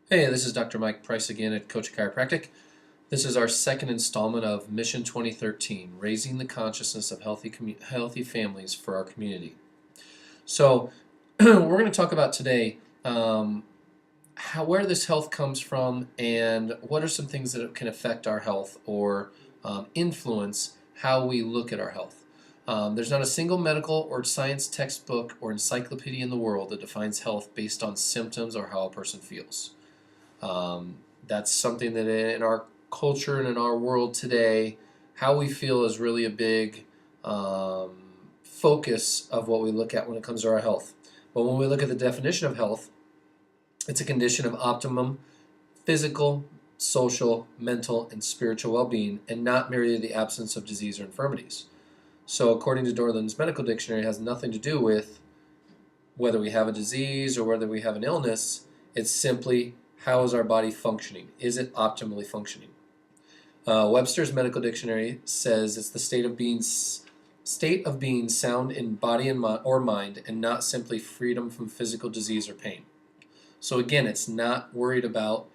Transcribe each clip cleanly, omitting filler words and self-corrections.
Hey, this is Dr. Mike Price again at Koca Chiropractic. This is our second installment of Mission 2013, Raising the Consciousness of Healthy Families for Our Community. So, we're going to talk about today where this health comes from and what are some things that can affect our health or influence how we look at our health. There's not a single medical or science textbook or encyclopedia in the world that defines health based on symptoms or how a person feels. That's something that in our culture and in our world today, how we feel is really a big focus of what we look at when it comes to our health. But when we look at the definition of health, it's a condition of optimum physical, social, mental, and spiritual well-being, and not merely the absence of disease or infirmities. So according to Dorland's Medical Dictionary, it has nothing to do with whether we have a disease or whether we have an illness. It's simply, how is our body functioning? Is it optimally functioning? Webster's Medical Dictionary says it's the state of being sound in body and or mind, and not simply freedom from physical disease or pain. So again, it's not worried about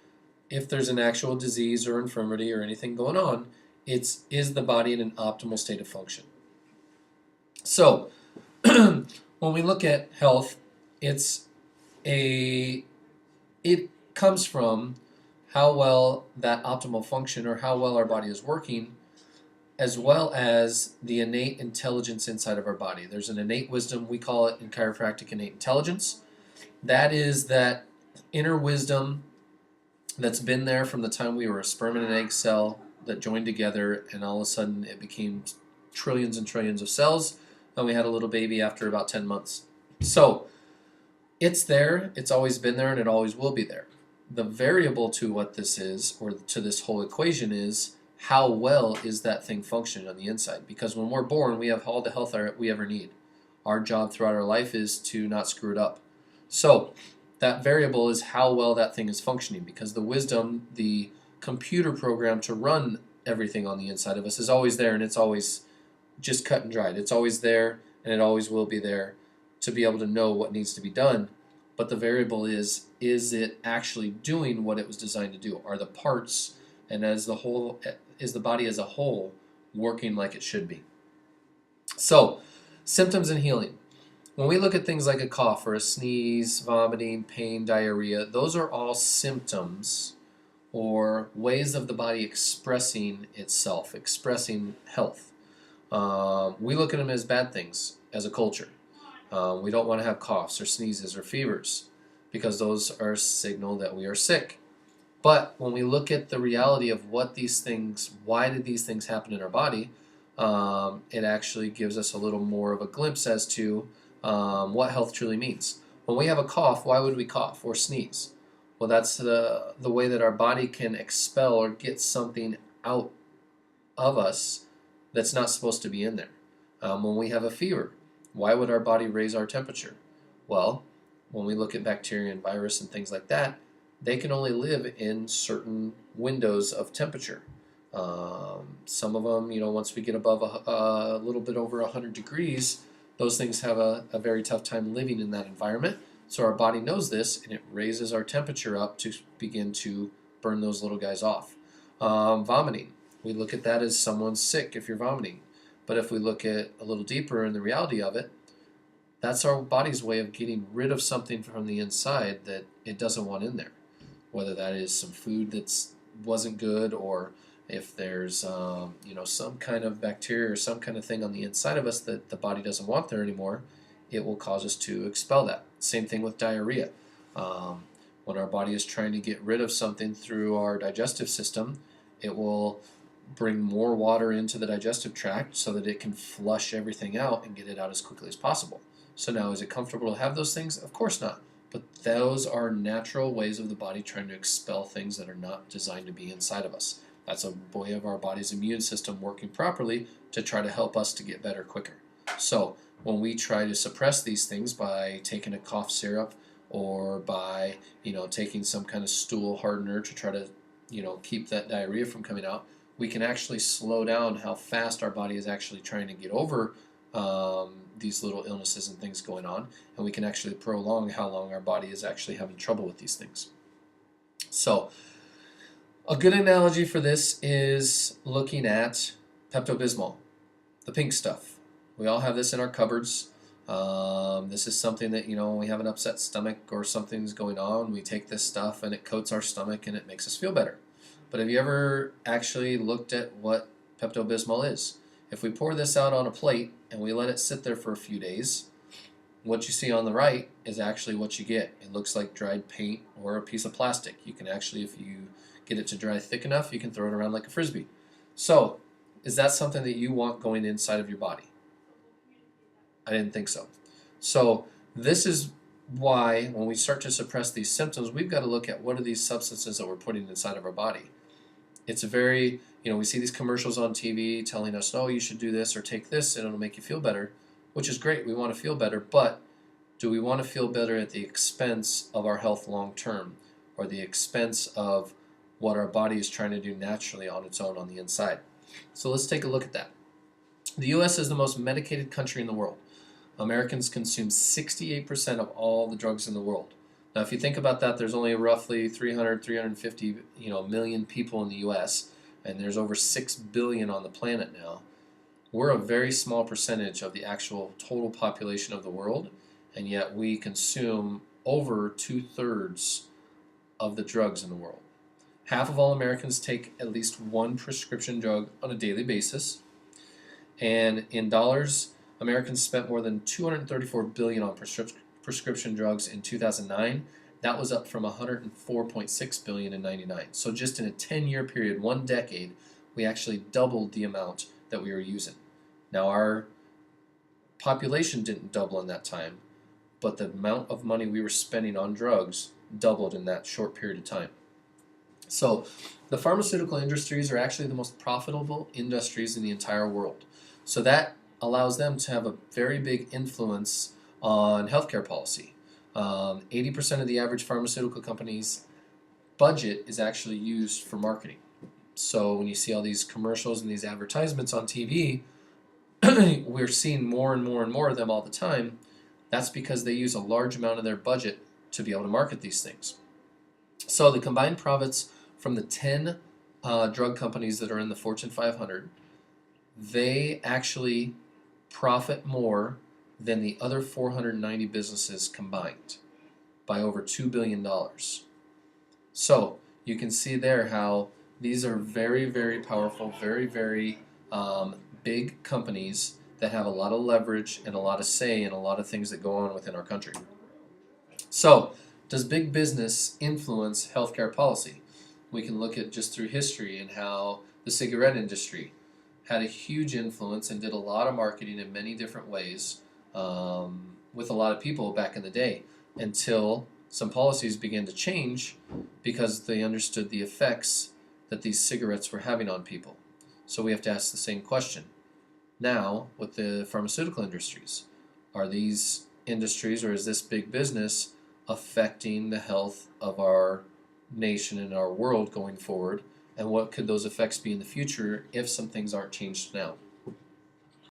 if there's an actual disease or infirmity or anything going on. Is the body in an optimal state of function? So when we look at health, it comes from how well that optimal function or how well our body is working, as well as the innate intelligence inside of our body. There's an innate wisdom, we call it in chiropractic innate intelligence. That is that inner wisdom that's been there from the time we were a sperm and an egg cell that joined together, and all of a sudden it became trillions and trillions of cells, and we had a little baby after about 10 months. So it's there, it's always been there, and it always will be there. The variable to what this is, or to this whole equation, is how well is that thing functioning on the inside. Because when we're born, we have all the health we ever need. Our job throughout our life is to not screw it up. So that variable is how well that thing is functioning, because the wisdom, the computer program to run everything on the inside of us, is always there, and it's always just cut and dried. It's always there, and it always will be there to be able to know what needs to be done. But the variable is it actually doing what it was designed to do? Are the parts and is the body as a whole working like it should be? So, symptoms and healing. When we look at things like a cough or a sneeze, vomiting, pain, diarrhea, those are all symptoms or ways of the body expressing itself, expressing health. We look at them as bad things as a culture. We don't want to have coughs or sneezes or fevers because those are a signal that we are sick. But when we look at the reality of why did these things happen in our body, it actually gives us a little more of a glimpse as to what health truly means. When we have a cough, why would we cough or sneeze? Well, that's the way that our body can expel or get something out of us that's not supposed to be in there. When we have a fever, why would our body raise our temperature? Well, when we look at bacteria and virus and things like that, they can only live in certain windows of temperature. Some of them, once we get above a little bit over 100 degrees, those things have a very tough time living in that environment. So our body knows this, and it raises our temperature up to begin to burn those little guys off. Vomiting. We look at that as someone's sick if you're vomiting. But if we look at a little deeper in the reality of it, that's our body's way of getting rid of something from the inside that it doesn't want in there. Whether that is some food that wasn't good, or if there's some kind of bacteria or some kind of thing on the inside of us that the body doesn't want there anymore, it will cause us to expel that. Same thing with diarrhea. When our body is trying to get rid of something through our digestive system, it will bring more water into the digestive tract so that it can flush everything out and get it out as quickly as possible. So now, is it comfortable to have those things? Of course not. But those are natural ways of the body trying to expel things that are not designed to be inside of us. That's a way of our body's immune system working properly to try to help us to get better quicker. So when we try to suppress these things by taking a cough syrup or by taking some kind of stool hardener to try to keep that diarrhea from coming out, we can actually slow down how fast our body is actually trying to get over these little illnesses and things going on, and we can actually prolong how long our body is actually having trouble with these things. So a good analogy for this is looking at Pepto-Bismol, the pink stuff. We all have this in our cupboards. This is something that, when we have an upset stomach or something's going on, we take this stuff and it coats our stomach and it makes us feel better. But have you ever actually looked at what Pepto-Bismol is? If we pour this out on a plate and we let it sit there for a few days, what you see on the right is actually what you get. It looks like dried paint or a piece of plastic. You can actually, if you get it to dry thick enough, you can throw it around like a frisbee. So, is that something that you want going inside of your body? I didn't think so. So, this is why when we start to suppress these symptoms, we've got to look at what are these substances that we're putting inside of our body. It's a very, we see these commercials on TV telling us, oh, you should do this or take this and it'll make you feel better, which is great. We want to feel better, but do we want to feel better at the expense of our health long term or the expense of what our body is trying to do naturally on its own on the inside? So let's take a look at that. The U.S. is the most medicated country in the world. Americans consume 68% of all the drugs in the world. Now, if you think about that, there's only roughly 350 million people in the U.S., and there's over 6 billion on the planet now. We're a very small percentage of the actual total population of the world, and yet we consume over 2/3 of the drugs in the world. Half of all Americans take at least one prescription drug on a daily basis, and in dollars, Americans spent more than $234 billion on prescription drugs in 2009. That was up from $104.6 billion in 1999. So just in a 10-year period, 1 decade, we actually doubled the amount that we were using. Now, our population didn't double in that time, but the amount of money we were spending on drugs doubled in that short period of time. So the pharmaceutical industries are actually the most profitable industries in the entire world. So that allows them to have a very big influence on healthcare policy. 80% of the average pharmaceutical company's budget is actually used for marketing. So when you see all these commercials and these advertisements on TV, we're seeing more and more and more of them all the time. That's because they use a large amount of their budget to be able to market these things. So the combined profits from the 10 drug companies that are in the Fortune 500, they actually profit more than the other 490 businesses combined by over $2 billion. So you can see there how these are very, very powerful, very, very big companies that have a lot of leverage and a lot of say in a lot of things that go on within our country. So, does big business influence healthcare policy? We can look at just through history and how the cigarette industry had a huge influence and did a lot of marketing in many different ways with a lot of people back in the day until some policies began to change because they understood the effects that these cigarettes were having on people. So we have to ask the same question. Now, with the pharmaceutical industries, are these industries or is this big business affecting the health of our nation and our world going forward? And what could those effects be in the future if some things aren't changed now?